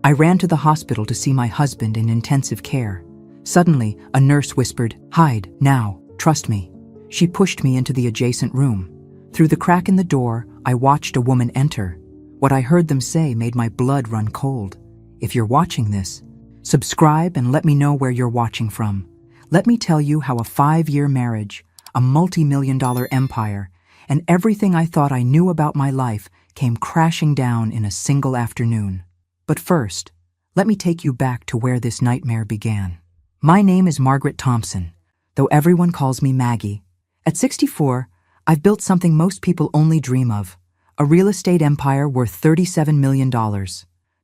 I ran to the hospital to see my husband in intensive care. Suddenly, a nurse whispered, "Hide, now, trust me." She pushed me into the adjacent room. Through the crack in the door, I watched a woman enter. What I heard them say made my blood run cold. If you're watching this, subscribe and let me know where you're watching from. Let me tell you how a 5-year marriage, a multi-million-dollar empire, and everything I thought I knew about my life came crashing down in a single afternoon. But first, let me take you back to where this nightmare began. My name is Margaret Thompson, though everyone calls me Maggie. At 64, I've built something most people only dream of, a real estate empire worth $37 million.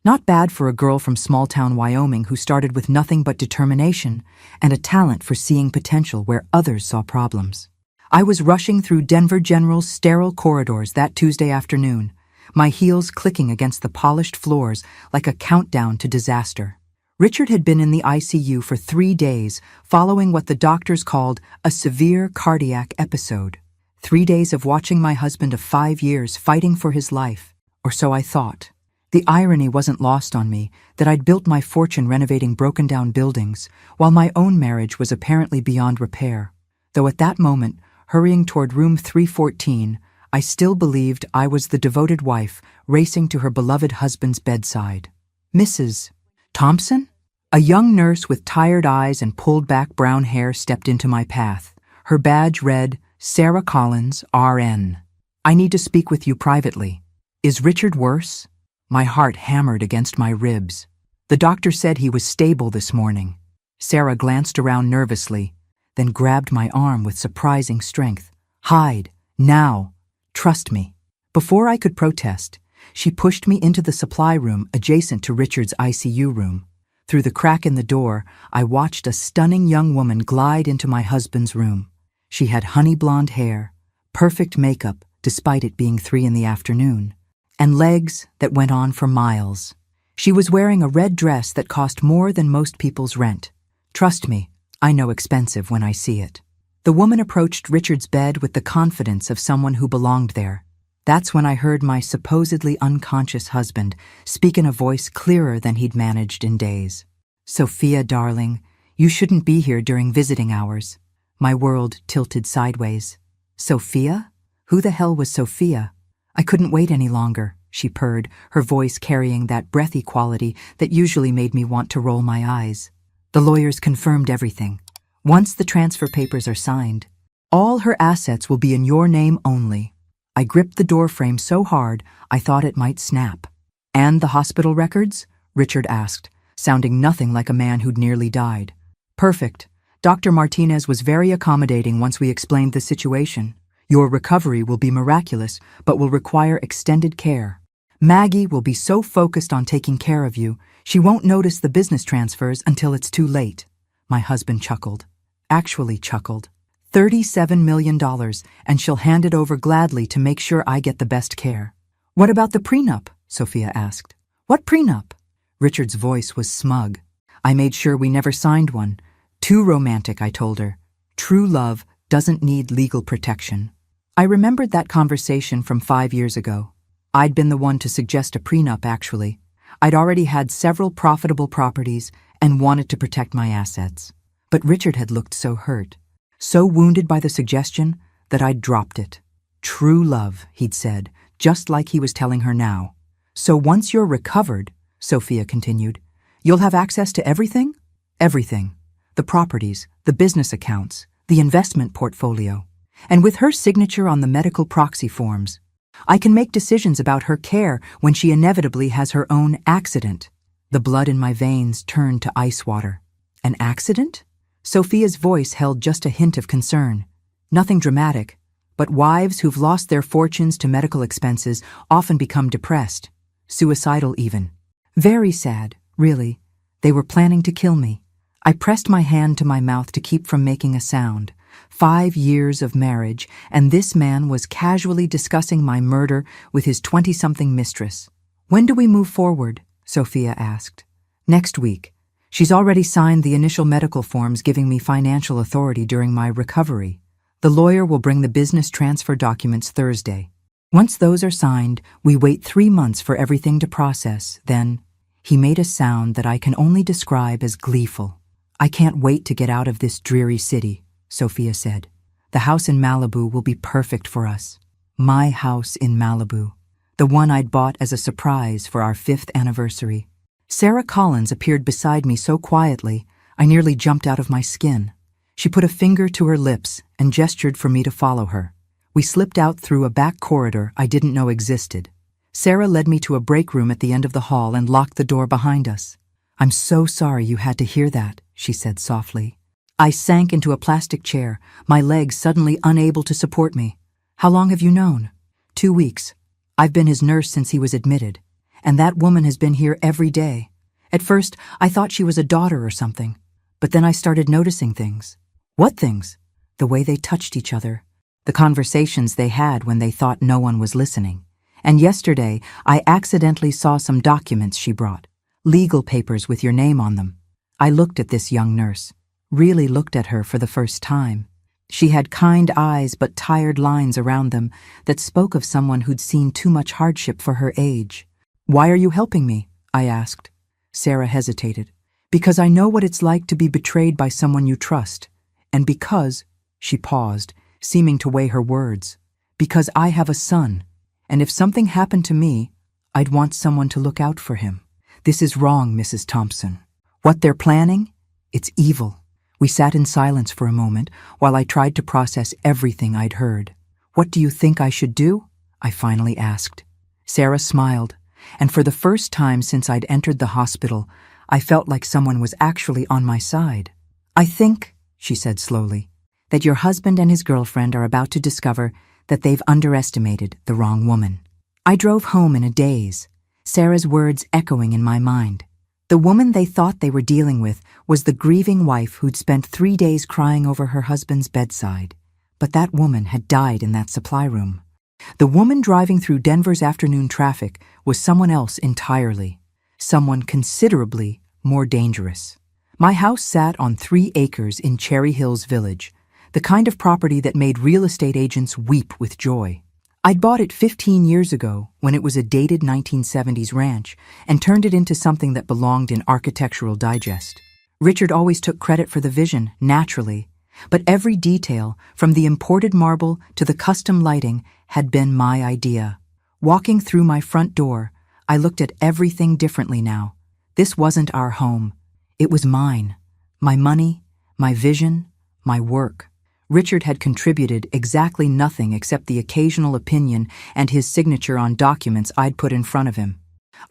Not bad for a girl from small-town Wyoming who started with nothing but determination and a talent for seeing potential where others saw problems. I was rushing through Denver General's sterile corridors that Tuesday afternoon, my heels clicking against the polished floors like a countdown to disaster. Richard had been in the ICU for 3 days, following what the doctors called a severe cardiac episode. 3 days of watching my husband of 5 years fighting for his life, or so I thought. The irony wasn't lost on me that I'd built my fortune renovating broken-down buildings, while my own marriage was apparently beyond repair. Though at that moment, hurrying toward room 314, I still believed I was the devoted wife racing to her beloved husband's bedside. Mrs. Thompson? A young nurse with tired eyes and pulled-back brown hair stepped into my path. Her badge read, "Sarah Collins, RN. I need to speak with you privately." "Is Richard worse?" My heart hammered against my ribs. "The doctor said he was stable this morning." Sarah glanced around nervously, then grabbed my arm with surprising strength. "Hide, now. Trust me." Before I could protest, she pushed me into the supply room adjacent to Richard's ICU room. Through the crack in the door, I watched a stunning young woman glide into my husband's room. She had honey blonde hair, perfect makeup despite it being 3 in the afternoon, and legs that went on for miles. She was wearing a red dress that cost more than most people's rent. Trust me, I know expensive when I see it. The woman approached Richard's bed with the confidence of someone who belonged there. That's when I heard my supposedly unconscious husband speak in a voice clearer than he'd managed in days. "Sophia, darling, you shouldn't be here during visiting hours." My world tilted sideways. Sophia? Who the hell was Sophia? I couldn't wait any longer, she purred, her voice carrying that breathy quality that usually made me want to roll my eyes. The lawyers confirmed everything. Once the transfer papers are signed, all her assets will be in your name only. I gripped the door frame so hard I thought it might snap. "And the hospital records?" Richard asked, sounding nothing like a man who'd nearly died. "Perfect. Dr. Martinez was very accommodating once we explained the situation. Your recovery will be miraculous, but will require extended care. Maggie will be so focused on taking care of you, she won't notice the business transfers until it's too late." My husband chuckled. Actually chuckled. $37 million, and she'll hand it over gladly to make sure I get the best care. "What about the prenup?" Sophia asked. "What prenup?" Richard's voice was smug. "I made sure we never signed one. Too romantic," I told her. "True love doesn't need legal protection." I remembered that conversation from 5 years ago. I'd been the one to suggest a prenup, actually. I'd already had several profitable properties and wanted to protect my assets. But Richard had looked so hurt, so wounded by the suggestion, that I'd dropped it. "True love," he'd said, just like he was telling her now. "So once you're recovered," Sophia continued, "you'll have access to everything?" "Everything. The properties, the business accounts, the investment portfolio. And with her signature on the medical proxy forms, I can make decisions about her care when she inevitably has her own accident." The blood in my veins turned to ice water. "An accident?" Sophia's voice held just a hint of concern. "Nothing dramatic, but wives who've lost their fortunes to medical expenses often become depressed, suicidal even. Very sad, really. They were planning to kill me." I pressed my hand to my mouth to keep from making a sound. 5 years of marriage, and this man was casually discussing my murder with his 20-something mistress. "When do we move forward?" Sophia asked. "Next week. She's already signed the initial medical forms giving me financial authority during my recovery. The lawyer will bring the business transfer documents Thursday. Once those are signed, we wait 3 months for everything to process. Then, He made a sound that I can only describe as gleeful. "I can't wait to get out of this dreary city," Sophia said. "The house in Malibu will be perfect for us." My house in Malibu. The one I'd bought as a surprise for our 5th anniversary. Sarah Collins appeared beside me so quietly, I nearly jumped out of my skin. She put a finger to her lips and gestured for me to follow her. We slipped out through a back corridor I didn't know existed. Sarah led me to a break room at the end of the hall and locked the door behind us. "I'm so sorry you had to hear that," she said softly. I sank into a plastic chair, my legs suddenly unable to support me. "How long have you known?" 2 weeks. I've been his nurse since he was admitted, and that woman has been here every day. At first, I thought she was a daughter or something, but then I started noticing things." "What things?" "The way they touched each other, the conversations they had when they thought no one was listening. And yesterday, I accidentally saw some documents she brought, legal papers with your name on them." I looked at this young nurse, really looked at her for the first time. She had kind eyes but tired lines around them that spoke of someone who'd seen too much hardship for her age. "Why are you helping me?" I asked. Sarah hesitated. "Because I know what it's like to be betrayed by someone you trust. And because," she paused, seeming to weigh her words, "because I have a son, and if something happened to me, I'd want someone to look out for him. This is wrong, Mrs. Thompson. What they're planning? It's evil." We sat in silence for a moment while I tried to process everything I'd heard. "What do you think I should do?" I finally asked. Sarah smiled, and for the first time since I'd entered the hospital, I felt like someone was actually on my side. "I think," she said slowly, "that your husband and his girlfriend are about to discover that they've underestimated the wrong woman." I drove home in a daze, Sarah's words echoing in my mind. The woman they thought they were dealing with was the grieving wife who'd spent 3 days crying over her husband's bedside. But that woman had died in that supply room. The woman driving through Denver's afternoon traffic was someone else entirely, someone considerably more dangerous. My house sat on 3 acres in Cherry Hills Village, the kind of property that made real estate agents weep with joy. I'd bought it 15 years ago when it was a dated 1970s ranch and turned it into something that belonged in Architectural Digest. Richard always took credit for the vision, naturally, but every detail, from the imported marble to the custom lighting, had been my idea. Walking through my front door, I looked at everything differently now. This wasn't our home. It was mine. My money, my vision, my work. Richard had contributed exactly nothing except the occasional opinion and his signature on documents I'd put in front of him.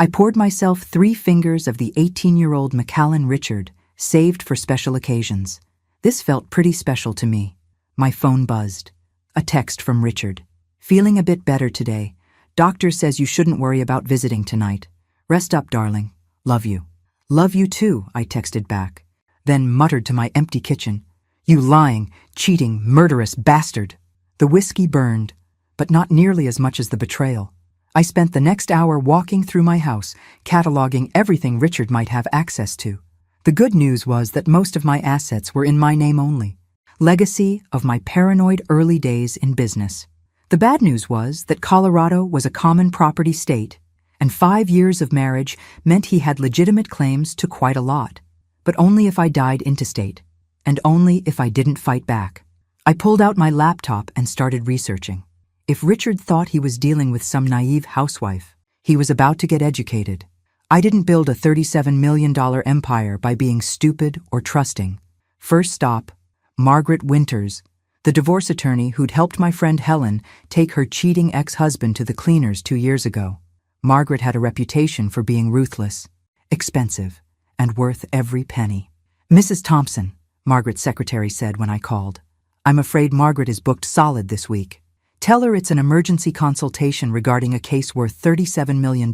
I poured myself 3 fingers of the 18-year-old Macallan Richard, saved for special occasions. This felt pretty special to me. My phone buzzed. A text from Richard. "Feeling a bit better today. Doctor says you shouldn't worry about visiting tonight. Rest up, darling. Love you." "Love you too," I texted back, then muttered to my empty kitchen, "You lying, cheating, murderous bastard." The whiskey burned, but not nearly as much as the betrayal. I spent the next hour walking through my house, cataloging everything Richard might have access to. The good news was that most of my assets were in my name only. Legacy of my paranoid early days in business. The bad news was that Colorado was a common property state, and 5 years of marriage meant he had legitimate claims to quite a lot, but only if I died intestate. And only if I didn't fight back. I pulled out my laptop and started researching. If Richard thought he was dealing with some naive housewife, he was about to get educated. I didn't build a $37 million empire by being stupid or trusting. First stop, Margaret Winters, the divorce attorney who'd helped my friend Helen take her cheating ex-husband to the cleaners 2 years ago. Margaret had a reputation for being ruthless, expensive, and worth every penny. "Mrs. Thompson," Margaret's secretary said when I called, "I'm afraid Margaret is booked solid this week. Tell her it's an emergency consultation regarding a case worth $37 million.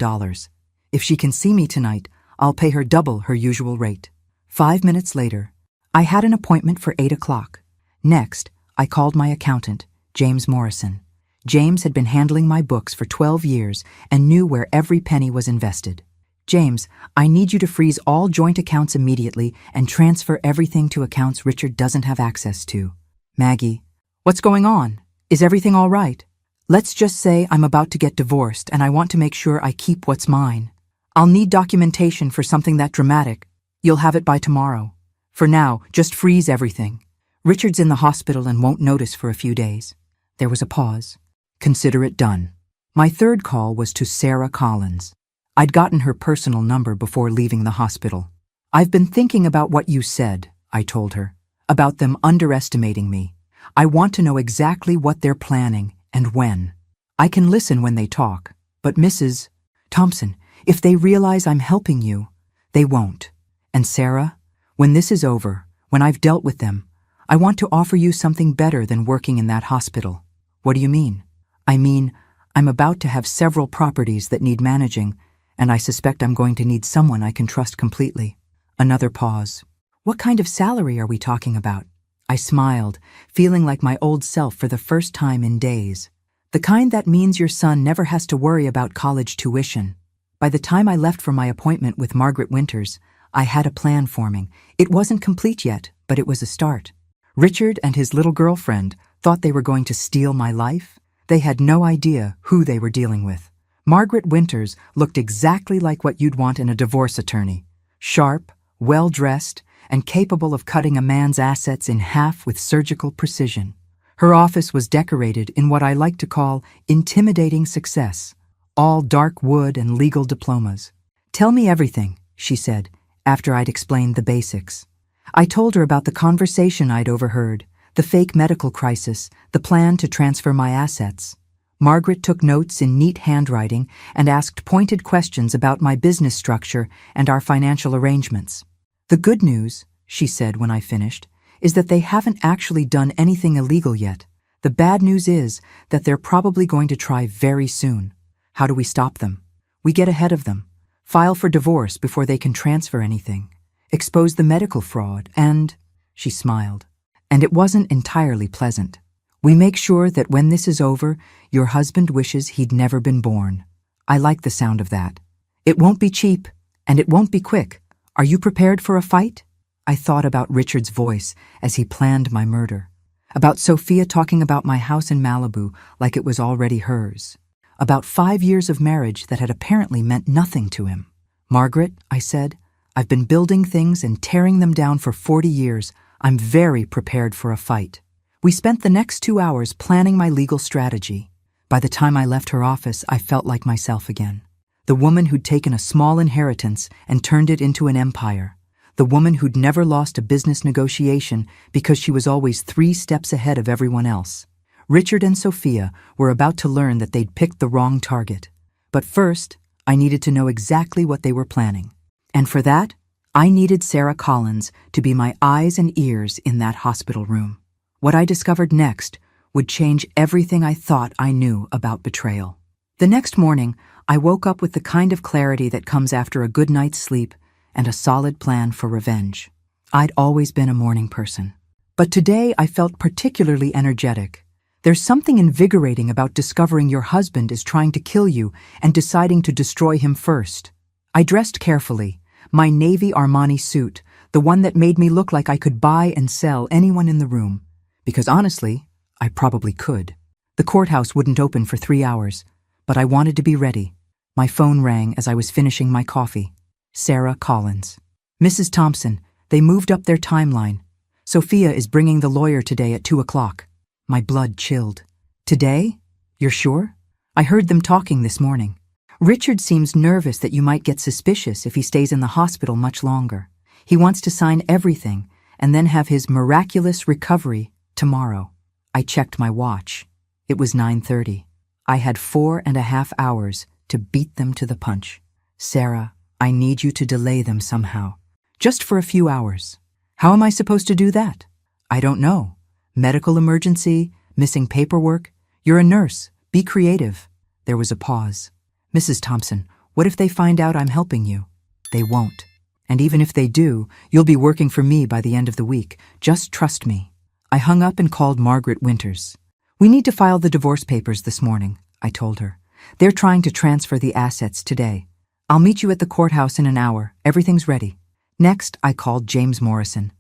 If she can see me tonight, I'll pay her double her usual rate." 5 minutes later, I had an appointment for 8 o'clock. Next, I called my accountant, James Morrison. James had been handling my books for 12 years and knew where every penny was invested. "James, I need you to freeze all joint accounts immediately and transfer everything to accounts Richard doesn't have access to." "Maggie, what's going on? Is everything all right?" "Let's just say I'm about to get divorced and I want to make sure I keep what's mine." I'll need documentation for something that dramatic. You'll have it by tomorrow. For now, just freeze everything. Richard's in the hospital and won't notice for a few days." There was a pause. "Consider it done." My third call was to Sarah Collins. I'd gotten her personal number before leaving the hospital. "I've been thinking about what you said," I told her, "about them underestimating me. I want to know exactly what they're planning and when. I can listen when they talk, but Mrs. Thompson, if they realize I'm helping you, they won't. And Sarah, when this is over, when I've dealt with them, I want to offer you something better than working in that hospital." "What do you mean?" "I mean, I'm about to have several properties that need managing, and I suspect I'm going to need someone I can trust completely." Another pause. "What kind of salary are we talking about?" I smiled, feeling like my old self for the first time in days. "The kind that means your son never has to worry about college tuition." By the time I left for my appointment with Margaret Winters, I had a plan forming. It wasn't complete yet, but it was a start. Richard and his little girlfriend thought they were going to steal my life. They had no idea who they were dealing with. Margaret Winters looked exactly like what you'd want in a divorce attorney. Sharp, well-dressed, and capable of cutting a man's assets in half with surgical precision. Her office was decorated in what I like to call intimidating success, all dark wood and legal diplomas. "Tell me everything," she said, after I'd explained the basics. I told her about the conversation I'd overheard, the fake medical crisis, the plan to transfer my assets. Margaret took notes in neat handwriting and asked pointed questions about my business structure and our financial arrangements. "The good news," she said when I finished, "is that they haven't actually done anything illegal yet. The bad news is that they're probably going to try very soon. How do we stop them? We get ahead of them, file for divorce before they can transfer anything, expose the medical fraud, and—" she smiled. "And it wasn't entirely pleasant. We make sure that when this is over, your husband wishes he'd never been born." I like the sound of that. "It won't be cheap, and it won't be quick. Are you prepared for a fight?" I thought about Richard's voice as he planned my murder, about Sophia talking about my house in Malibu like it was already hers, about 5 years of marriage that had apparently meant nothing to him. "Margaret," I said, "I've been building things and tearing them down for 40 years. I'm very prepared for a fight." We spent the next 2 hours planning my legal strategy. By the time I left her office, I felt like myself again. The woman who'd taken a small inheritance and turned it into an empire. The woman who'd never lost a business negotiation because she was always 3 steps ahead of everyone else. Richard and Sophia were about to learn that they'd picked the wrong target. But first, I needed to know exactly what they were planning. And for that, I needed Sarah Collins to be my eyes and ears in that hospital room. What I discovered next would change everything I thought I knew about betrayal. The next morning, I woke up with the kind of clarity that comes after a good night's sleep and a solid plan for revenge. I'd always been a morning person, but today I felt particularly energetic. There's something invigorating about discovering your husband is trying to kill you and deciding to destroy him first. I dressed carefully, my navy Armani suit, the one that made me look like I could buy and sell anyone in the room. Because honestly, I probably could. The courthouse wouldn't open for 3 hours, but I wanted to be ready. My phone rang as I was finishing my coffee. Sarah Collins. "Mrs. Thompson, they moved up their timeline. Sophia is bringing the lawyer today at 2 o'clock. My blood chilled. "Today? You're sure? I heard them talking this morning. Richard seems nervous that you might get suspicious if he stays in the hospital much longer. He wants to sign everything and then have his miraculous recovery tomorrow." I checked my watch. It was 9:30. I had 4.5 hours to beat them to the punch. "Sarah, I need you to delay them somehow. Just for a few hours." "How am I supposed to do that?" "I don't know. Medical emergency, missing paperwork. You're a nurse. Be creative." There was a pause. "Mrs. Thompson, what if they find out I'm helping you?" "They won't. And even if they do, you'll be working for me by the end of the week. Just trust me." I hung up and called Margaret Winters. "We need to file the divorce papers this morning," I told her. "They're trying to transfer the assets today. I'll meet you at the courthouse in an hour. Everything's ready." Next, I called James Morrison.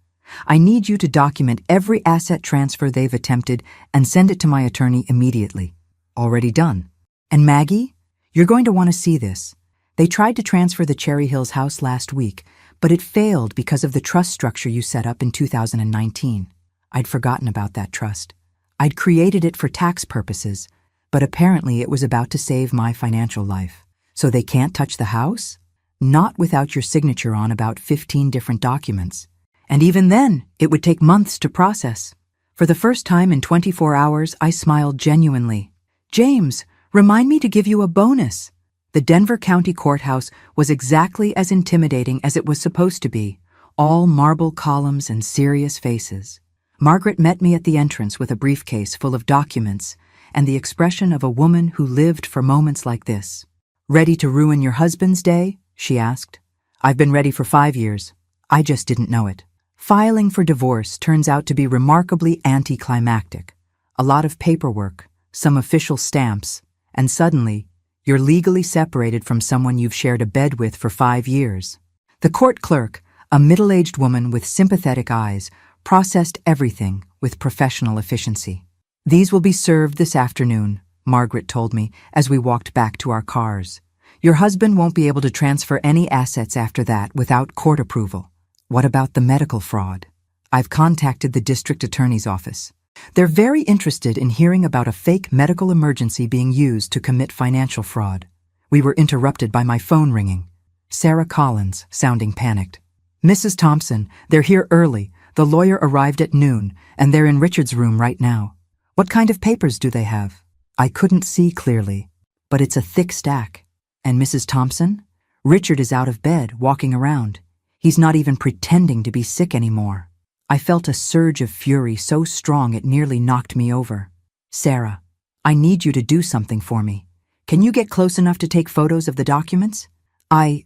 "I need you to document every asset transfer they've attempted and send it to my attorney immediately." "Already done." "And Maggie? You're going to want to see this. They tried to transfer the Cherry Hills house last week, but it failed because of the trust structure you set up in 2019. I'd forgotten about that trust. I'd created it for tax purposes, but apparently it was about to save my financial life. So they can't touch the house? Not without your signature on about 15 different documents. And even then, it would take months to process. For the first time in 24 hours, I smiled genuinely. James, remind me to give you a bonus. The Denver County Courthouse was exactly as intimidating as it was supposed to be, all marble columns and serious faces. Margaret met me at the entrance with a briefcase full of documents and the expression of a woman who lived for moments like this. Ready to ruin your husband's day? She asked. I've been ready for 5 years. I just didn't know it. Filing for divorce turns out to be remarkably anticlimactic. A lot of paperwork, some official stamps, and suddenly, you're legally separated from someone you've shared a bed with for 5 years. The court clerk, a middle-aged woman with sympathetic eyes, processed everything with professional efficiency. These will be served this afternoon, Margaret told me as we walked back to our cars. Your husband won't be able to transfer any assets after that without court approval. What about the medical fraud? I've contacted the district attorney's office. They're very interested in hearing about a fake medical emergency being used to commit financial fraud. We were interrupted by my phone ringing. Sarah Collins, sounding panicked. Mrs. Thompson, they're here early. The lawyer arrived at noon, and they're in Richard's room right now. What kind of papers do they have? I couldn't see clearly, but it's a thick stack. And Mrs. Thompson? Richard is out of bed, walking around. He's not even pretending to be sick anymore. I felt a surge of fury so strong it nearly knocked me over. Sarah, I need you to do something for me. Can you get close enough to take photos of the documents? I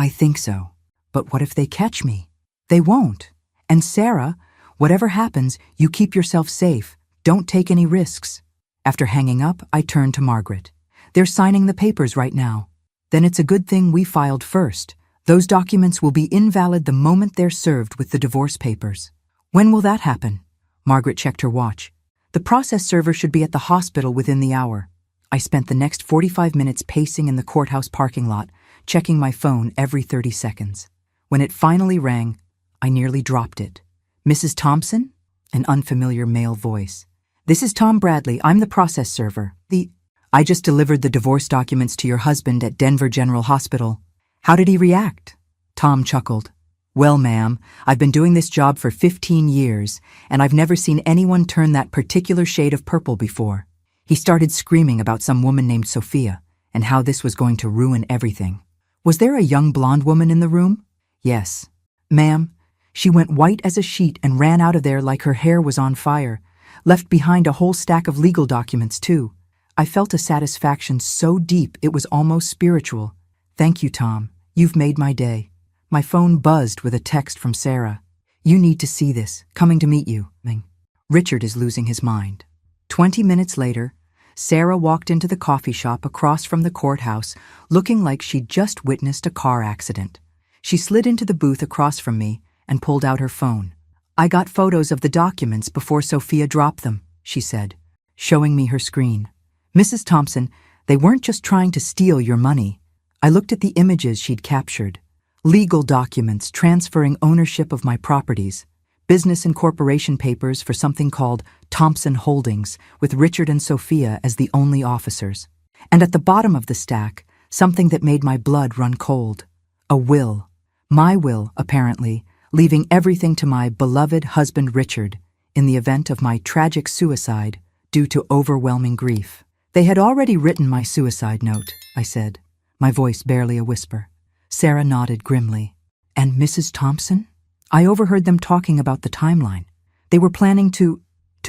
think so. But what if they catch me? They won't. And Sarah, whatever happens, you keep yourself safe. Don't take any risks. After hanging up, I turned to Margaret. They're signing the papers right now. Then it's a good thing we filed first. Those documents will be invalid the moment they're served with the divorce papers. When will that happen? Margaret checked her watch. The process server should be at the hospital within the hour. I spent the next 45 minutes pacing in the courthouse parking lot, checking my phone every 30 seconds. When it finally rang, I nearly dropped it. Mrs. Thompson? An unfamiliar male voice. This is Tom Bradley. I'm the process server. I just delivered the divorce documents to your husband at Denver General Hospital. How did he react? Tom chuckled. Well, ma'am, I've been doing this job for 15 years, and I've never seen anyone turn that particular shade of purple before. He started screaming about some woman named Sophia, and how this was going to ruin everything. Was there a young blonde woman in the room? Yes. Ma'am, she went white as a sheet and ran out of there like her hair was on fire, left behind a whole stack of legal documents, too. I felt a satisfaction so deep it was almost spiritual. Thank you, Tom. You've made my day. My phone buzzed with a text from Sarah. You need to see this. Coming to meet you. Richard is losing his mind. 20 minutes later, Sarah walked into the coffee shop across from the courthouse, looking like she'd just witnessed a car accident. She slid into the booth across from me and pulled out her phone. I got photos of the documents before Sophia dropped them, she said, showing me her screen. Mrs. Thompson, they weren't just trying to steal your money. I looked at the images she'd captured. Legal documents transferring ownership of my properties. Business incorporation papers for something called Thompson Holdings, with Richard and Sophia as the only officers. And at the bottom of the stack, something that made my blood run cold. A will. My will, apparently, leaving everything to my beloved husband Richard in the event of my tragic suicide due to overwhelming grief. They had already written my suicide note, I said, my voice barely a whisper. Sarah nodded grimly. And Mrs. Thompson? I overheard them talking about the timeline. They were planning to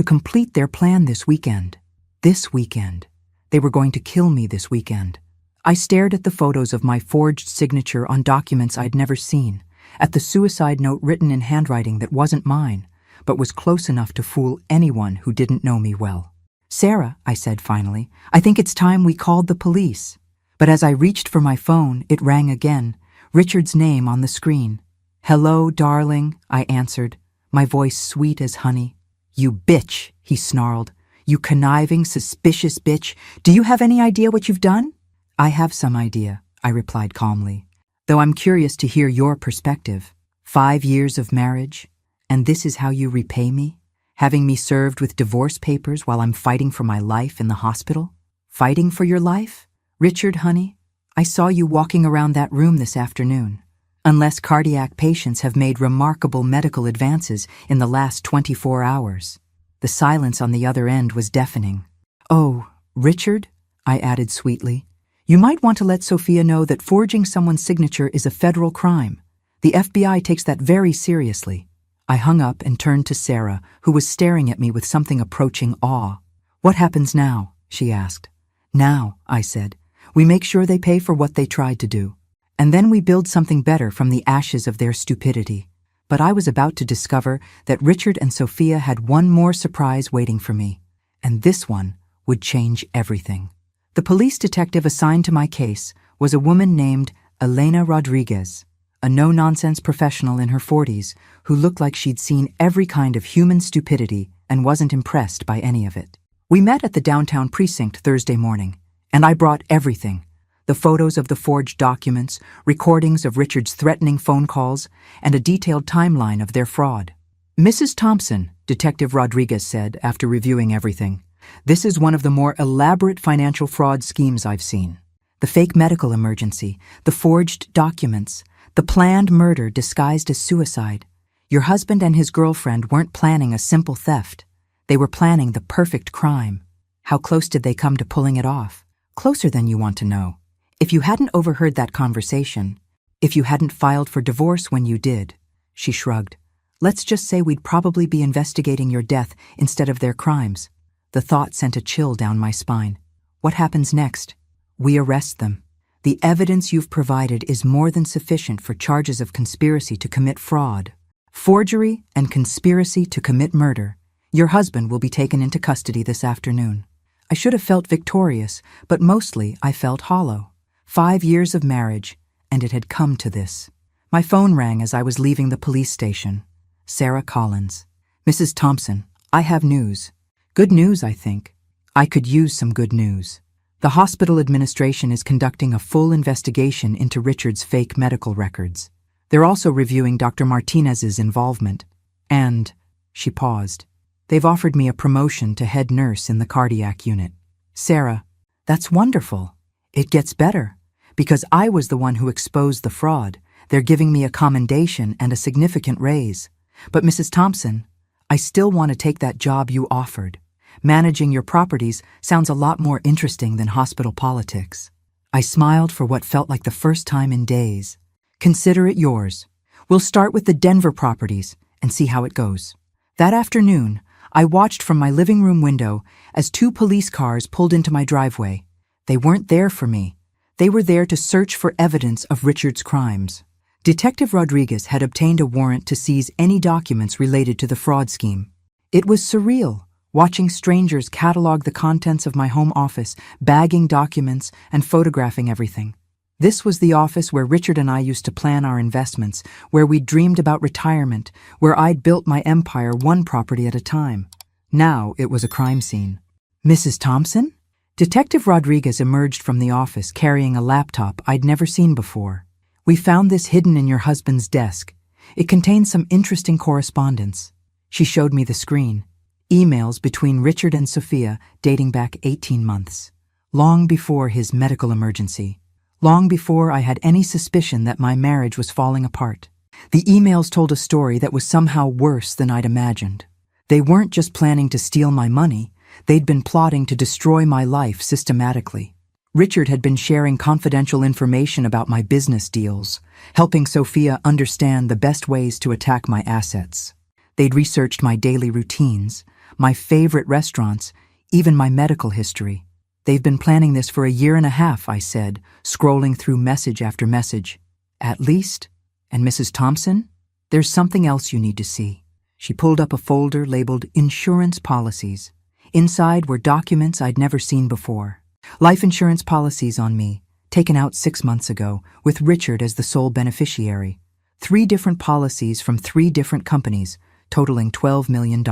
complete their plan this weekend. This weekend. They were going to kill me this weekend. I stared at the photos of my forged signature on documents I'd never seen, at the suicide note written in handwriting that wasn't mine, but was close enough to fool anyone who didn't know me well. Sarah, I said finally, I think it's time we called the police. But as I reached for my phone, it rang again, Richard's name on the screen. Hello, darling, I answered, my voice sweet as honey. You bitch, he snarled. You conniving, suspicious bitch. Do you have any idea what you've done? I have some idea, I replied calmly. Though I'm curious to hear your perspective. 5 years of marriage, and this is how you repay me? Having me served with divorce papers while I'm fighting for my life in the hospital? Fighting for your life? Richard, honey, I saw you walking around that room this afternoon. Unless cardiac patients have made remarkable medical advances in the last 24 hours. The silence on the other end was deafening. Oh, Richard, I added sweetly, you might want to let Sophia know that forging someone's signature is a federal crime. The FBI takes that very seriously. I hung up and turned to Sarah, who was staring at me with something approaching awe. What happens now? She asked. Now, I said, we make sure they pay for what they tried to do. And then we build something better from the ashes of their stupidity. But I was about to discover that Richard and Sophia had one more surprise waiting for me. And this one would change everything. The police detective assigned to my case was a woman named Elena Rodriguez, a no-nonsense professional in her 40s who looked like she'd seen every kind of human stupidity and wasn't impressed by any of it. We met at the downtown precinct Thursday morning, and I brought everything. The photos of the forged documents, recordings of Richard's threatening phone calls, and a detailed timeline of their fraud. Mrs. Thompson, Detective Rodriguez said after reviewing everything, this is one of the more elaborate financial fraud schemes I've seen. The fake medical emergency, the forged documents, the planned murder disguised as suicide. Your husband and his girlfriend weren't planning a simple theft. They were planning the perfect crime. How close did they come to pulling it off? Closer than you want to know. If you hadn't overheard that conversation, if you hadn't filed for divorce when you did, she shrugged. Let's just say we'd probably be investigating your death instead of their crimes. The thought sent a chill down my spine. What happens next? We arrest them. The evidence you've provided is more than sufficient for charges of conspiracy to commit fraud, forgery, and conspiracy to commit murder. Your husband will be taken into custody this afternoon. I should have felt victorious, but mostly I felt hollow. 5 years of marriage, and it had come to this. My phone rang as I was leaving the police station. Sarah Collins. Mrs. Thompson, I have news. Good news, I think. I could use some good news. The hospital administration is conducting a full investigation into Richard's fake medical records. They're also reviewing Dr. Martinez's involvement. And, she paused, they've offered me a promotion to head nurse in the cardiac unit. Sarah, that's wonderful. It gets better. Because I was the one who exposed the fraud, they're giving me a commendation and a significant raise. But Mrs. Thompson, I still want to take that job you offered. Managing your properties sounds a lot more interesting than hospital politics. I smiled for what felt like the first time in days. Consider it yours. We'll start with the Denver properties and see how it goes. That afternoon, I watched from my living room window as 2 police cars pulled into my driveway. They weren't there for me. They were there to search for evidence of Richard's crimes. Detective Rodriguez had obtained a warrant to seize any documents related to the fraud scheme. It was surreal, watching strangers catalog the contents of my home office, bagging documents, and photographing everything. This was the office where Richard and I used to plan our investments, where we'd dreamed about retirement, where I'd built my empire one property at a time. Now it was a crime scene. Mrs. Thompson? Detective Rodriguez emerged from the office carrying a laptop I'd never seen before. We found this hidden in your husband's desk. It contains some interesting correspondence. She showed me the screen. Emails between Richard and Sophia dating back 18 months. Long before his medical emergency. Long before I had any suspicion that my marriage was falling apart. The emails told a story that was somehow worse than I'd imagined. They weren't just planning to steal my money. They'd been plotting to destroy my life systematically. Richard had been sharing confidential information about my business deals, helping Sophia understand the best ways to attack my assets. They'd researched my daily routines, my favorite restaurants, even my medical history. They've been planning this for 1.5 years, I said, scrolling through message after message. At least, and Mrs. Thompson, there's something else you need to see. She pulled up a folder labeled Insurance Policies. Inside were documents I'd never seen before. Life insurance policies on me, taken out 6 months ago, with Richard as the sole beneficiary. 3 different policies from 3 different companies, totaling $12 million.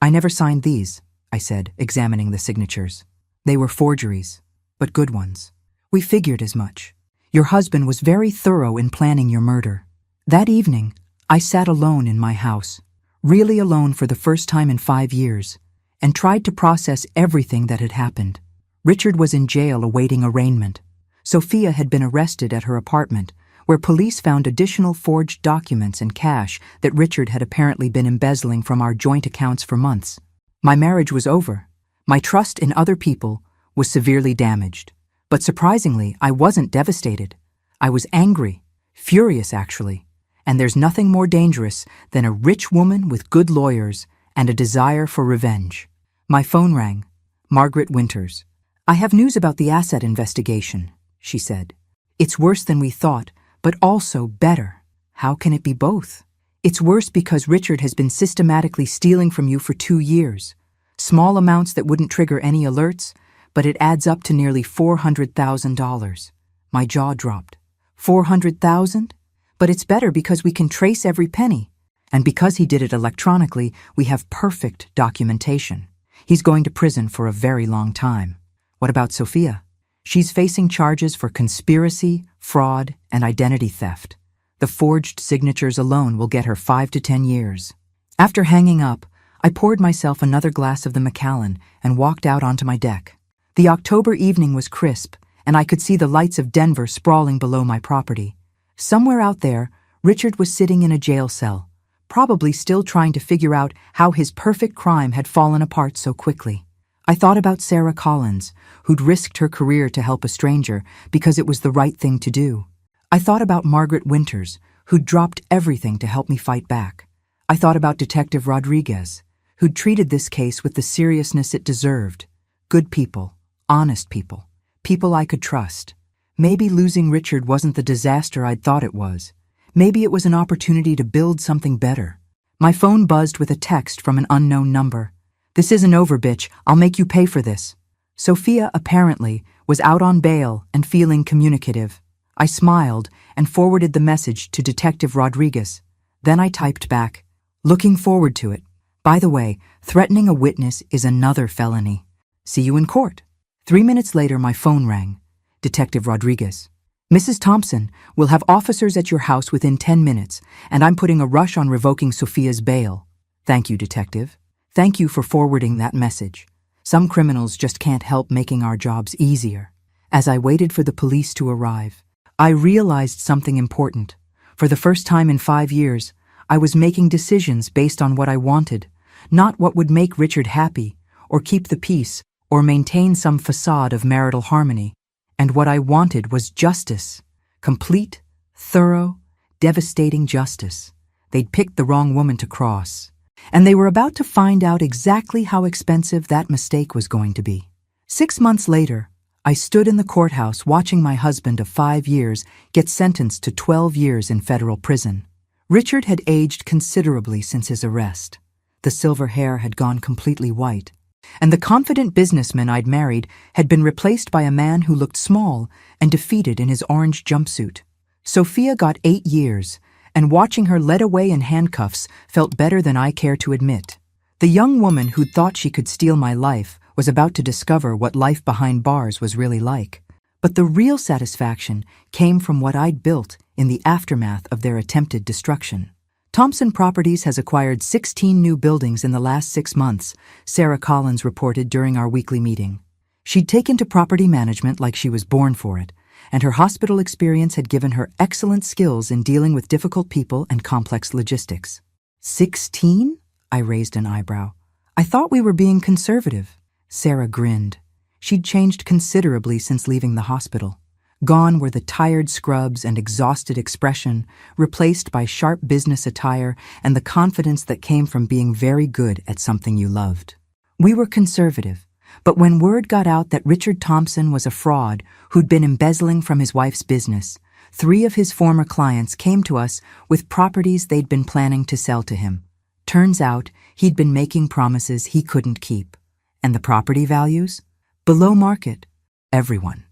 I never signed these, I said, examining the signatures. They were forgeries, but good ones. We figured as much. Your husband was very thorough in planning your murder. That evening, I sat alone in my house, really alone for the first time in 5 years, and tried to process everything that had happened. Richard was in jail awaiting arraignment. Sophia had been arrested at her apartment, where police found additional forged documents and cash that Richard had apparently been embezzling from our joint accounts for months. My marriage was over. My trust in other people was severely damaged. But surprisingly, I wasn't devastated. I was angry, furious actually. And there's nothing more dangerous than a rich woman with good lawyers and a desire for revenge. My phone rang. Margaret Winters. "I have news about the asset investigation," she said. "It's worse than we thought, but also better." "How can it be both?" "It's worse because Richard has been systematically stealing from you for 2 years. Small amounts that wouldn't trigger any alerts, but it adds up to nearly $400,000. My jaw dropped. 400,000? But it's better because we can trace every penny. And because he did it electronically, we have perfect documentation. He's going to prison for a very long time. What about Sophia? She's facing charges for conspiracy, fraud, and identity theft. The forged signatures alone will get her 5 to 10 years. After hanging up, I poured myself another glass of the Macallan and walked out onto my deck. The October evening was crisp, and I could see the lights of Denver sprawling below my property. Somewhere out there, Richard was sitting in a jail cell, probably still trying to figure out how his perfect crime had fallen apart so quickly. I thought about Sarah Collins, who'd risked her career to help a stranger because it was the right thing to do. I thought about Margaret Winters, who'd dropped everything to help me fight back. I thought about Detective Rodriguez, who'd treated this case with the seriousness it deserved. Good people, honest people, people I could trust. Maybe losing Richard wasn't the disaster I'd thought it was. Maybe it was an opportunity to build something better. My phone buzzed with a text from an unknown number. "This isn't over, bitch. I'll make you pay for this." Sophia, apparently, was out on bail and feeling communicative. I smiled and forwarded the message to Detective Rodriguez. Then I typed back, "Looking forward to it. By the way, threatening a witness is another felony. See you in court." 3 minutes later, my phone rang. Detective Rodriguez. "Mrs. Thompson, we'll have officers at your house within 10 minutes, and I'm putting a rush on revoking Sophia's bail." "Thank you, Detective. Thank you for forwarding that message. Some criminals just can't help making our jobs easier." As I waited for the police to arrive, I realized something important. For the first time in 5 years, I was making decisions based on what I wanted, not what would make Richard happy, or keep the peace, or maintain some facade of marital harmony. And what I wanted was justice. Complete, thorough, devastating justice. They'd picked the wrong woman to cross. And they were about to find out exactly how expensive that mistake was going to be. 6 months later, I stood in the courthouse watching my husband of 5 years get sentenced to 12 years in federal prison. Richard had aged considerably since his arrest. The silver hair had gone completely white. And the confident businessman I'd married had been replaced by a man who looked small and defeated in his orange jumpsuit. Sophia got 8 years, and watching her led away in handcuffs felt better than I care to admit. The young woman who'd thought she could steal my life was about to discover what life behind bars was really like. But the real satisfaction came from what I'd built in the aftermath of their attempted destruction. Thompson Properties has acquired 16 new buildings in the last 6 months, Sarah Collins reported during our weekly meeting. She'd taken to property management like she was born for it, and her hospital experience had given her excellent skills in dealing with difficult people and complex logistics. 16? I raised an eyebrow. I thought we were being conservative. Sarah grinned. She'd changed considerably since leaving the hospital. Gone were the tired scrubs and exhausted expression, replaced by sharp business attire and the confidence that came from being very good at something you loved. We were conservative, but when word got out that Richard Thompson was a fraud who'd been embezzling from his wife's business, 3 of his former clients came to us with properties they'd been planning to sell to him. Turns out he'd been making promises he couldn't keep. And the property values? Below market. Everyone.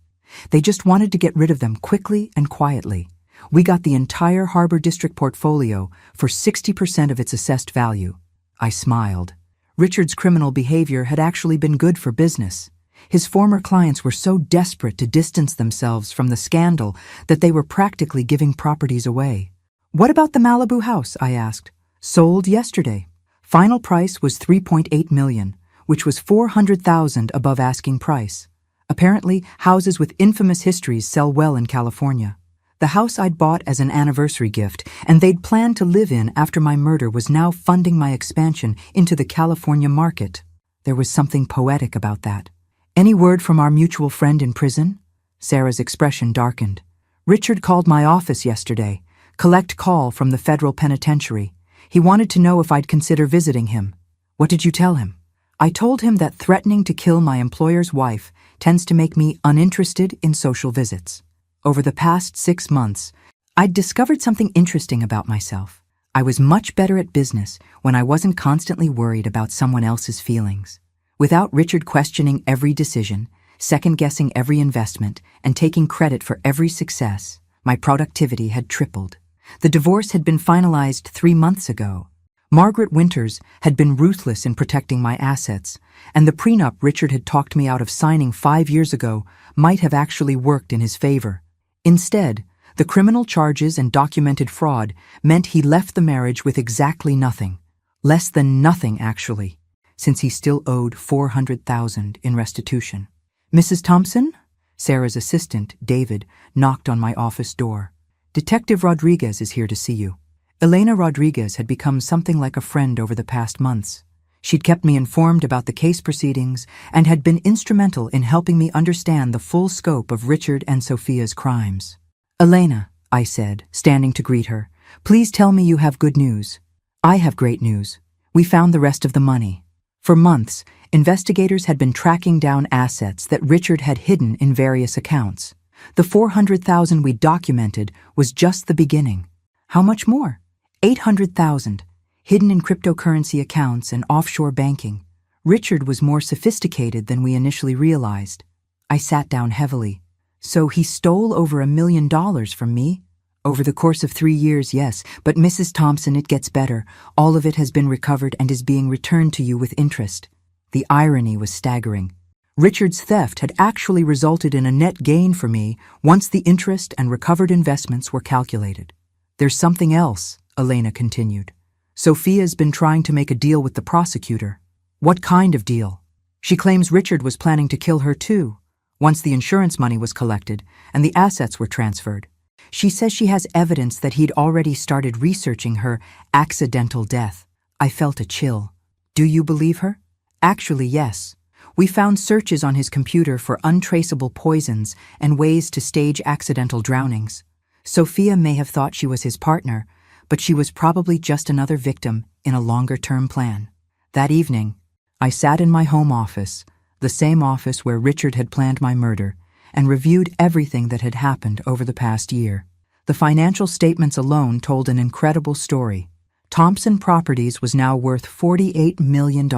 They just wanted to get rid of them quickly and quietly. We got the entire Harbor District portfolio for 60% of its assessed value. I smiled. Richard's criminal behavior had actually been good for business. His former clients were so desperate to distance themselves from the scandal that they were practically giving properties away. "What about the Malibu house?" I asked. "Sold yesterday. Final price was $3.8 million, which was $400,000 above asking price. Apparently, houses with infamous histories sell well in California. The house I'd bought as an anniversary gift and they'd planned to live in after my murder was now funding my expansion into the California market." There was something poetic about that. "Any word from our mutual friend in prison?" Sarah's expression darkened. "Richard called my office yesterday. Collect call from the federal penitentiary. He wanted to know if I'd consider visiting him." "What did you tell him?" "I told him that threatening to kill my employer's wife tends to make me uninterested in social visits. Over the past 6 months, I'd discovered something interesting about myself. I was much better at business when I wasn't constantly worried about someone else's feelings. Without Richard questioning every decision, second-guessing every investment, and taking credit for every success, my productivity had tripled. The divorce had been finalized 3 months ago. Margaret Winters had been ruthless in protecting my assets, and the prenup Richard had talked me out of signing 5 years ago might have actually worked in his favor. Instead, the criminal charges and documented fraud meant he left the marriage with exactly nothing. Less than nothing, actually, since he still owed $400,000 in restitution. "Mrs. Thompson?" Sarah's assistant, David, knocked on my office door. "Detective Rodriguez is here to see you." Elena Rodriguez had become something like a friend over the past months. She'd kept me informed about the case proceedings and had been instrumental in helping me understand the full scope of Richard and Sophia's crimes. "Elena," I said, standing to greet her, "please tell me you have good news." "I have great news. We found the rest of the money." For months, investigators had been tracking down assets that Richard had hidden in various accounts. The $400,000 we documented was just the beginning. "How much more?" $800,000. Hidden in cryptocurrency accounts and offshore banking. Richard was more sophisticated than we initially realized. I sat down heavily. "So he stole over $1 million from me?" "Over the course of 3 years, yes. But Mrs. Thompson, it gets better. All of it has been recovered and is being returned to you with interest." The irony was staggering. Richard's theft had actually resulted in a net gain for me once the interest and recovered investments were calculated. "There's something else," Elena continued. "Sophia's been trying to make a deal with the prosecutor." "What kind of deal?" "She claims Richard was planning to kill her too, once the insurance money was collected and the assets were transferred. She says she has evidence that he'd already started researching her accidental death." I felt a chill. "Do you believe her?" "Actually, yes. We found searches on his computer for untraceable poisons and ways to stage accidental drownings. Sophia may have thought she was his partner, but she was probably just another victim in a longer-term plan." That evening, I sat in my home office, the same office where Richard had planned my murder, and reviewed everything that had happened over the past year. The financial statements alone told an incredible story. Thompson Properties was now worth $48 million,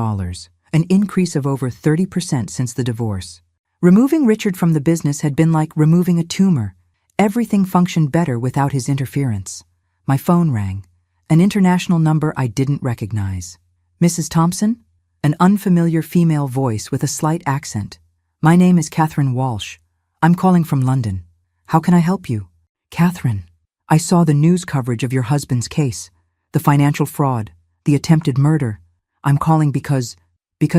an increase of over 30% since the divorce. Removing Richard from the business had been like removing a tumor. Everything functioned better without his interference. My phone rang, an international number I didn't recognize. "Mrs. Thompson?" An unfamiliar female voice with a slight accent. "My name is Catherine Walsh. I'm calling from London. How can I help you?" "Catherine, I saw the news coverage of your husband's case, the financial fraud, the attempted murder. I'm calling because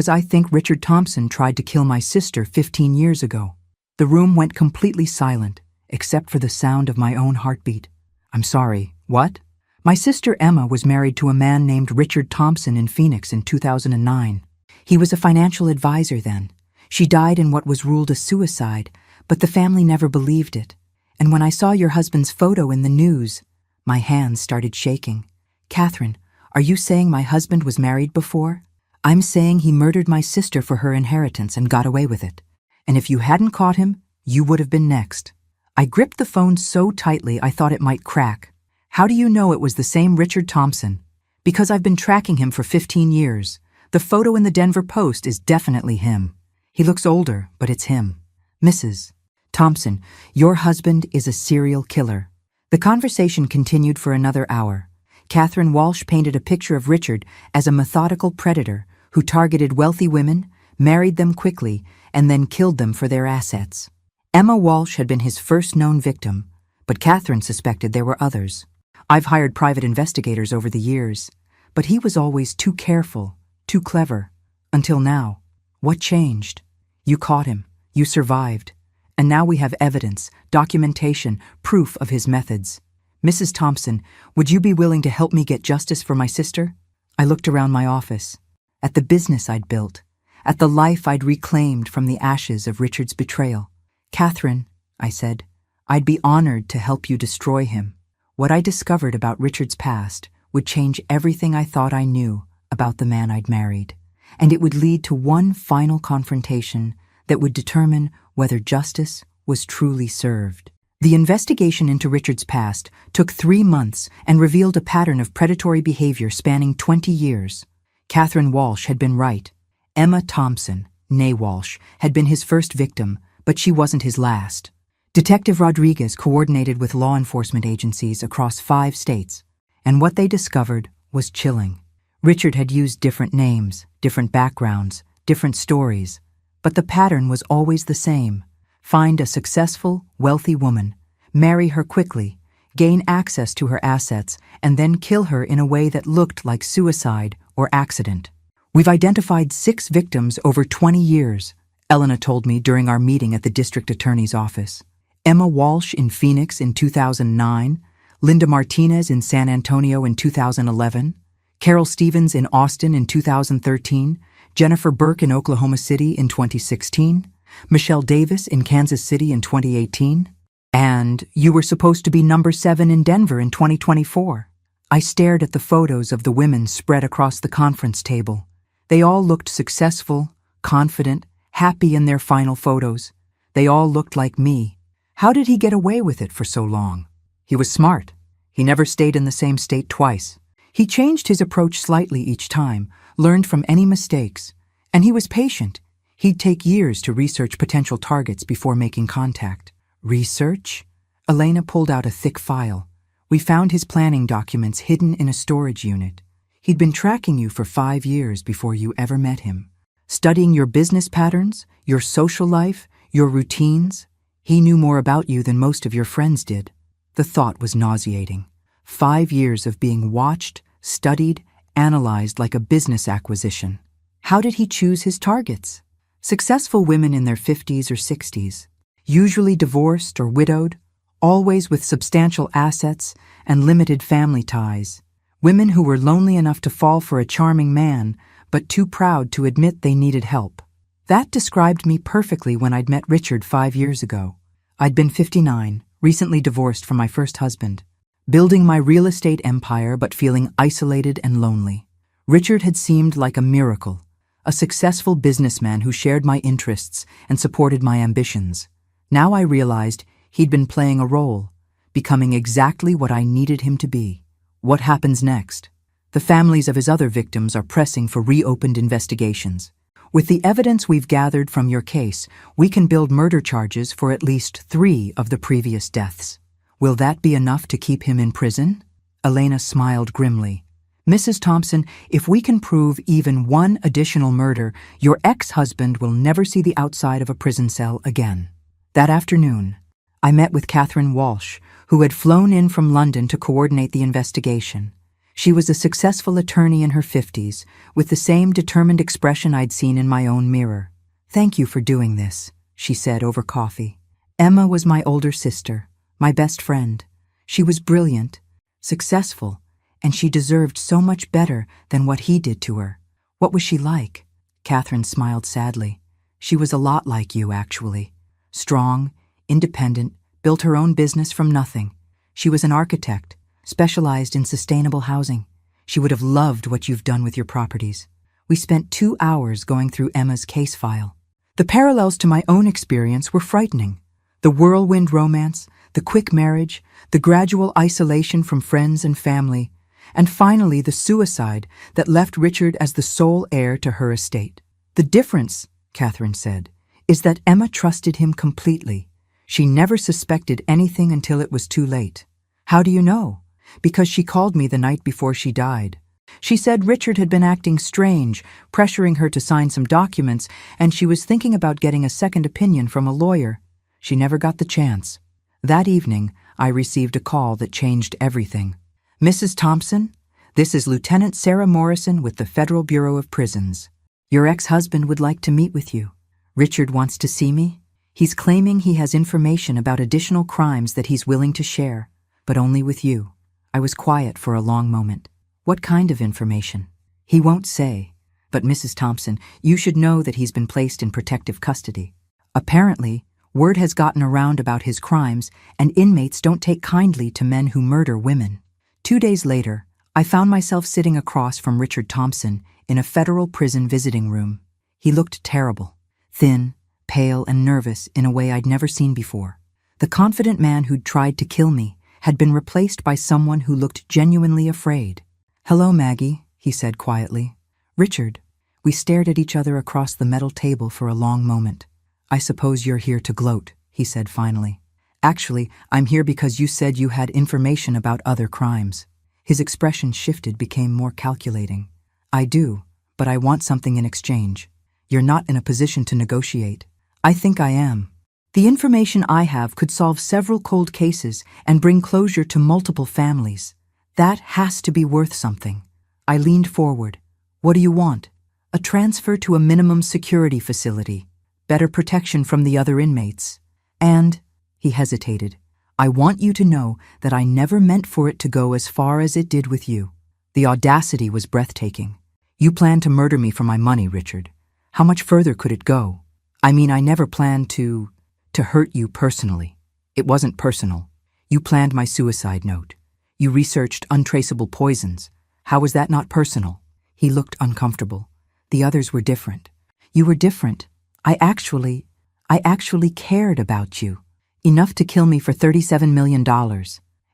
I think Richard Thompson tried to kill my sister 15 years ago." The room went completely silent, except for the sound of my own heartbeat. "I'm sorry, what?" "My sister Emma was married to a man named Richard Thompson in Phoenix in 2009. He was a financial advisor then. She died in what was ruled a suicide, but the family never believed it. And when I saw your husband's photo in the news," my hands started shaking. "Catherine, are you saying my husband was married before?" "I'm saying he murdered my sister for her inheritance and got away with it. And if you hadn't caught him, you would have been next." I gripped the phone so tightly I thought it might crack. "How do you know it was the same Richard Thompson?" "Because I've been tracking him for 15 years. The photo in the Denver Post is definitely him. He looks older, but it's him." "Mrs. Thompson, your husband is a serial killer." The conversation continued for another hour. Catherine Walsh painted a picture of Richard as a methodical predator who targeted wealthy women, married them quickly, and then killed them for their assets. Emma Walsh had been his first known victim, but Catherine suspected there were others. I've hired private investigators over the years, but he was always too careful, too clever. Until now. What changed? You caught him. You survived. And now we have evidence, documentation, proof of his methods. Mrs. Thompson, would you be willing to help me get justice for my sister? I looked around my office, at the business I'd built, at the life I'd reclaimed from the ashes of Richard's betrayal. Catherine, I said, I'd be honored to help you destroy him. What I discovered about Richard's past would change everything I thought I knew about the man I'd married, and it would lead to one final confrontation that would determine whether justice was truly served. The investigation into Richard's past took 3 months and revealed a pattern of predatory behavior spanning 20 years. Catherine Walsh had been right. Emma Thompson, née Walsh, had been his first victim, but she wasn't his last. Detective Rodriguez coordinated with law enforcement agencies across 5 states, and what they discovered was chilling. Richard had used different names, different backgrounds, different stories, but the pattern was always the same. Find a successful, wealthy woman, marry her quickly, gain access to her assets, and then kill her in a way that looked like suicide or accident. We've identified 6 victims over 20 years, Elena told me during our meeting at the district attorney's office. Emma Walsh in Phoenix in 2009, Linda Martinez in San Antonio in 2011, Carol Stevens in Austin in 2013, Jennifer Burke in Oklahoma City in 2016, Michelle Davis in Kansas City in 2018, and you were supposed to be number 7 in Denver in 2024. I stared at the photos of the women spread across the conference table. They all looked successful, confident, happy in their final photos. They all looked like me. How did he get away with it for so long? He was smart. He never stayed in the same state twice. He changed his approach slightly each time, learned from any mistakes, and he was patient. He'd take years to research potential targets before making contact. Research? Elena pulled out a thick file. We found his planning documents hidden in a storage unit. He'd been tracking you for 5 years before you ever met him. Studying your business patterns, your social life, your routines. He knew more about you than most of your friends did. The thought was nauseating. 5 years of being watched, studied, analyzed like a business acquisition. How did he choose his targets? Successful women in their 50s or 60s, usually divorced or widowed, always with substantial assets and limited family ties. Women who were lonely enough to fall for a charming man, but too proud to admit they needed help. That described me perfectly when I'd met Richard 5 years ago. I'd been 59, recently divorced from my first husband, building my real estate empire but feeling isolated and lonely. Richard had seemed like a miracle, a successful businessman who shared my interests and supported my ambitions. Now I realized he'd been playing a role, becoming exactly what I needed him to be. What happens next? The families of his other victims are pressing for reopened investigations. With the evidence we've gathered from your case, we can build murder charges for at least 3 of the previous deaths. Will that be enough to keep him in prison? Elena smiled grimly. Mrs. Thompson, if we can prove even 1 additional murder, your ex-husband will never see the outside of a prison cell again. That afternoon, I met with Catherine Walsh, who had flown in from London to coordinate the investigation. She was a successful attorney in her 50s, with the same determined expression I'd seen in my own mirror. "Thank you for doing this," she said over coffee. Emma was my older sister, my best friend. She was brilliant, successful, and she deserved so much better than what he did to her. What was she like? Catherine smiled sadly. She was a lot like you, actually. Strong, independent, built her own business from nothing. She was an architect, specialized in sustainable housing. She would have loved what you've done with your properties. We spent 2 hours going through Emma's case file. The parallels to my own experience were frightening. The whirlwind romance, the quick marriage, the gradual isolation from friends and family, and finally the suicide that left Richard as the sole heir to her estate. The difference, Catherine said, is that Emma trusted him completely. She never suspected anything until it was too late. How do you know? Because she called me the night before she died. She said Richard had been acting strange, pressuring her to sign some documents, and she was thinking about getting a second opinion from a lawyer. She never got the chance. That evening, I received a call that changed everything. "Mrs. Thompson, this is Lieutenant Sarah Morrison with the Federal Bureau of Prisons. Your ex-husband would like to meet with you. Richard wants to see me. He's claiming he has information about additional crimes that he's willing to share, but only with you." I was quiet for a long moment. "What kind of information?" "He won't say. But Mrs. Thompson, you should know that he's been placed in protective custody. Apparently, word has gotten around about his crimes, and inmates don't take kindly to men who murder women." 2 days later, I found myself sitting across from Richard Thompson in a federal prison visiting room. He looked terrible, thin, pale, and nervous in a way I'd never seen before. The confident man who'd tried to kill me had been replaced by someone who looked genuinely afraid. "Hello, Maggie," he said quietly. "Richard." We stared at each other across the metal table for a long moment. "I suppose you're here to gloat," he said finally. "Actually, I'm here because you said you had information about other crimes." His expression shifted, became more calculating. "I do, but I want something in exchange. You're not in a position to negotiate." "I think I am. The information I have could solve several cold cases and bring closure to multiple families. That has to be worth something." I leaned forward. "What do you want?" "A transfer to a minimum security facility, better protection from the other inmates. And," he hesitated, "I want you to know that I never meant for it to go as far as it did with you." The audacity was breathtaking. "You planned to murder me for my money, Richard. How much further could it go? I mean, I never planned to hurt you personally. It wasn't personal. You planned my suicide note. You researched untraceable poisons. How was that not personal?" He looked uncomfortable. "The others were different." "You were different. I actually cared about you. Enough to kill me for $37 million.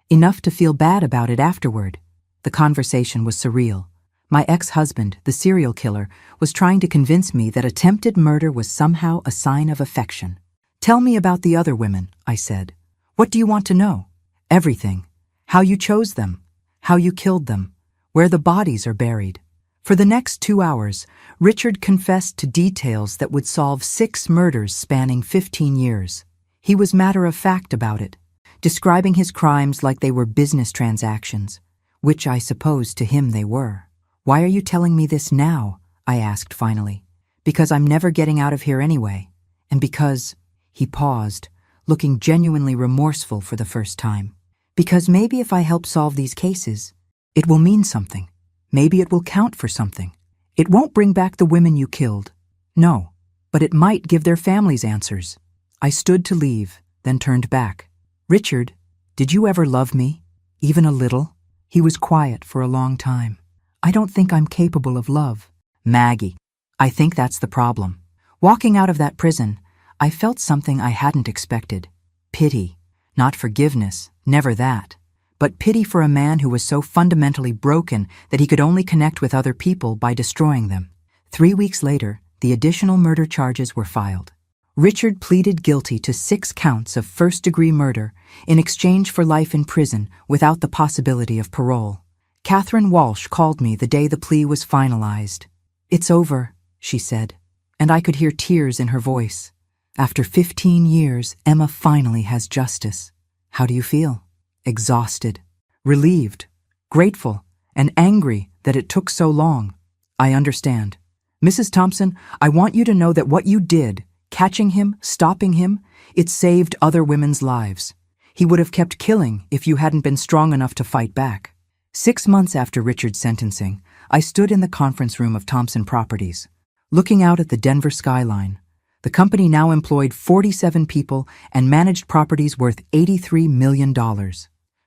Enough to feel bad about it afterward." The conversation was surreal. My ex-husband, the serial killer, was trying to convince me that attempted murder was somehow a sign of affection. "Tell me about the other women," I said. "What do you want to know?" "Everything. How you chose them, how you killed them, where the bodies are buried." For the next 2 hours, Richard confessed to details that would solve 6 murders spanning 15 years. He was matter-of-fact about it, describing his crimes like they were business transactions, which I suppose to him they were. "Why are you telling me this now?" I asked finally. "Because I'm never getting out of here anyway, and because—" He paused, looking genuinely remorseful for the first time. "Because maybe if I help solve these cases, it will mean something. Maybe it will count for something. It won't bring back the women you killed. No, but it might give their families answers." I stood to leave, then turned back. "Richard, did you ever love me? Even a little?" He was quiet for a long time. "I don't think I'm capable of love." "Maggie, I think that's the problem." Walking out of that prison, I felt something I hadn't expected. Pity. Not forgiveness, never that. But pity for a man who was so fundamentally broken that he could only connect with other people by destroying them. 3 weeks later, the additional murder charges were filed. Richard pleaded guilty to 6 counts of first-degree murder in exchange for life in prison without the possibility of parole. Catherine Walsh called me the day the plea was finalized. "It's over," she said, and I could hear tears in her voice. "After 15 years, Emma finally has justice." "How do you feel?" "Exhausted, relieved, grateful, and angry that it took so long." "I understand. Mrs. Thompson, I want you to know that what you did, catching him, stopping him, it saved other women's lives. He would have kept killing if you hadn't been strong enough to fight back." 6 months after Richard's sentencing, I stood in the conference room of Thompson Properties, looking out at the Denver skyline. The company now employed 47 people and managed properties worth $83 million.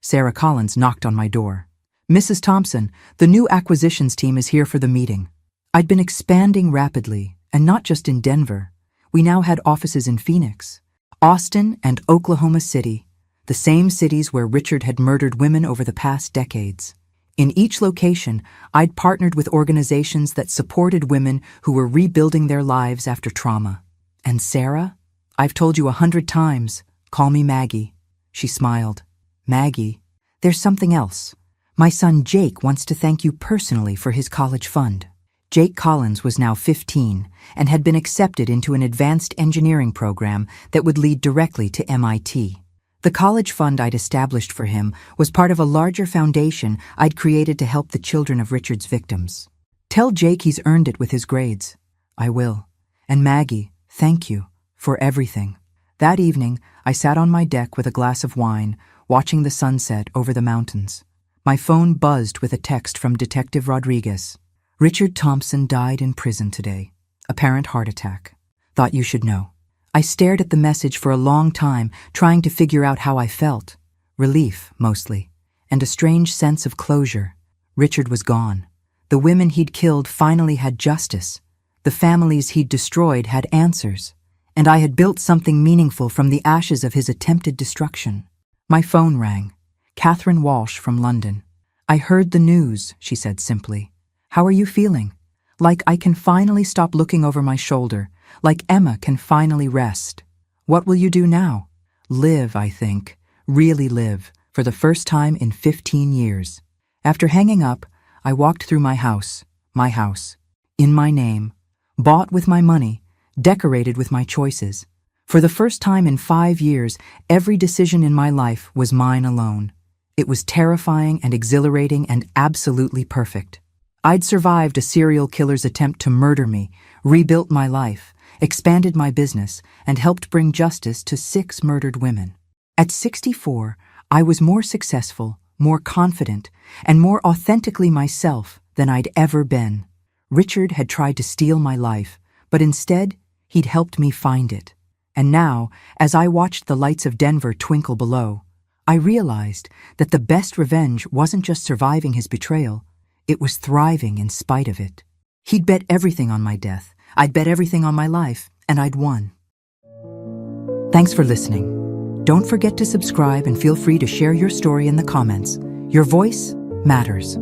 Sarah Collins knocked on my door. "Mrs. Thompson, the new acquisitions team is here for the meeting." I'd been expanding rapidly, and not just in Denver. We now had offices in Phoenix, Austin, and Oklahoma City, the same cities where Richard had murdered women over the past decades. In each location, I'd partnered with organizations that supported women who were rebuilding their lives after trauma. "And Sarah? I've told you 100 times, call me Maggie." She smiled. "Maggie, there's something else. My son Jake wants to thank you personally for his college fund. Jake Collins was now 15 and had been accepted into an advanced engineering program that would lead directly to MIT. The college fund I'd established for him was part of a larger foundation I'd created to help the children of Richard's victims. Tell Jake he's earned it with his grades. I will. And Maggie, thank you for everything. That evening, I sat on my deck with a glass of wine, watching the sunset over the mountains. My phone buzzed with a text from Detective Rodriguez. Richard Thompson died in prison today. Apparent heart attack. Thought you should know. I stared at the message for a long time, trying to figure out how I felt. Relief, mostly, and a strange sense of closure. Richard was gone. The women he'd killed finally had justice. The families he'd destroyed had answers. And I had built something meaningful from the ashes of his attempted destruction. My phone rang. Catherine Walsh from London. I heard the news, she said simply. How are you feeling? Like I can finally stop looking over my shoulder. Like Emma can finally rest. What will you do now? Live, I think. Really live, for the first time in 15 years. After hanging up, I walked through my house, in my name, bought with my money, decorated with my choices. For the first time in 5 years, every decision in my life was mine alone. It was terrifying and exhilarating and absolutely perfect. I'd survived a serial killer's attempt to murder me, rebuilt my life, expanded my business, and helped bring justice to 6 murdered women. At 64, I was more successful, more confident, and more authentically myself than I'd ever been. Richard had tried to steal my life, but instead, he'd helped me find it. And now, as I watched the lights of Denver twinkle below, I realized that the best revenge wasn't just surviving his betrayal, it was thriving in spite of it. He'd bet everything on my death, I'd bet everything on my life, and I'd won. Thanks for listening. Don't forget to subscribe and feel free to share your story in the comments. Your voice matters.